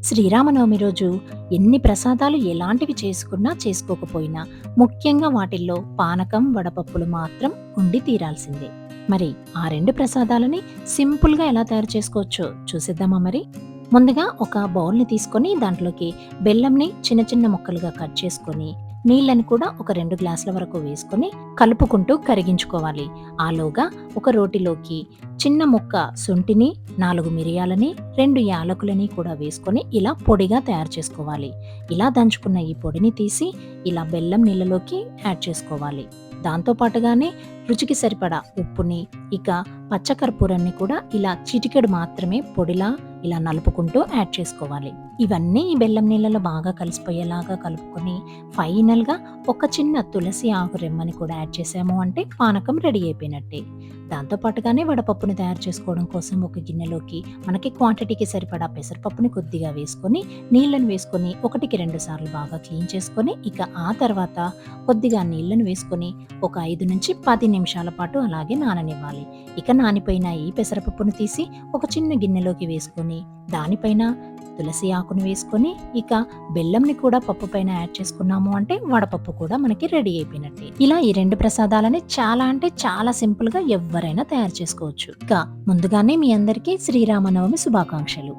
శ్రీరామనవమి రోజు ఎన్ని ప్రసాదాలు ఎలాంటివి చేసుకున్నా చేసుకోకపోయినా ముఖ్యంగా వాటిల్లో పానకం వడపప్పులు మాత్రం ఉండి తీరాల్సిందే. మరి ఆ రెండు ప్రసాదాలని సింపుల్గా ఎలా తయారు చేసుకోవచ్చో చూసేద్దామా మరి. ముందుగా ఒక బౌల్ని తీసుకొని దాంట్లోకి బెల్లంని చిన్న చిన్న ముక్కలుగా కట్ చేసుకొని నీళ్ళని కూడా ఒక 2 గ్లాసుల వరకు వేసుకొని కలుపుకుంటూ కరిగించుకోవాలి. ఆలోగా ఒక రోటిలోకి చిన్న ముక్క శొంఠిని, 4 మిరియాలని, 2 యాలకులని కూడా వేసుకొని ఇలా పొడిగా తయారు చేసుకోవాలి. ఇలా దంచుకున్న ఈ పొడిని తీసి ఇలా బెల్లం నీళ్ళలోకి యాడ్ చేసుకోవాలి. దాంతో పాటుగానే రుచికి సరిపడా ఉప్పుని, ఇక పచ్చకర్పూరాన్ని కూడా ఇలా చిటికెడు మాత్రమే పొడిలా ఇలా నలుపుకుంటూ యాడ్ చేసుకోవాలి. ఇవన్నీ ఈ బెల్లం నీళ్ళలో బాగా కలిసిపోయేలాగా కలుపుకొని ఫైనల్గా ఒక చిన్న తులసి ఆకు రెమ్మని కూడా యాడ్ చేసాము అంటే పానకం రెడీ అయిపోయినట్టే. దాంతో పాటుగానే వడపప్పుని తయారు చేసుకోవడం కోసం ఒక గిన్నెలోకి మనకి క్వాంటిటీకి సరిపడా పెసరపప్పుని కొద్దిగా వేసుకొని నీళ్ళని వేసుకొని 1-2 సార్లు బాగా క్లీన్ చేసుకొని ఇక ఆ తర్వాత కొద్దిగా నీళ్ళని వేసుకొని ఒక 5 నుంచి 10 నిమిషాల పాటు అలాగే నాననివ్వాలి. ఇక నానిపోయిన ఈ పెసరపప్పును తీసి ఒక చిన్న గిన్నెలోకి వేసుకొని దానిపైన తులసి ఆకును వేసుకొని ఇక బెల్లంని కూడా పప్పు పైన యాడ్ చేసుకున్నాము అంటే వడపప్పు కూడా మనకి రెడీ అయిపోయినట్టే. ఇలా ఈ 2 ప్రసాదాలని చాలా అంటే చాలా సింపుల్ గా ఎవరైనా తయారు చేసుకోవచ్చు. ఇక ముందుగానే మీ అందరికీ శ్రీరామనవమి శుభాకాంక్షలు.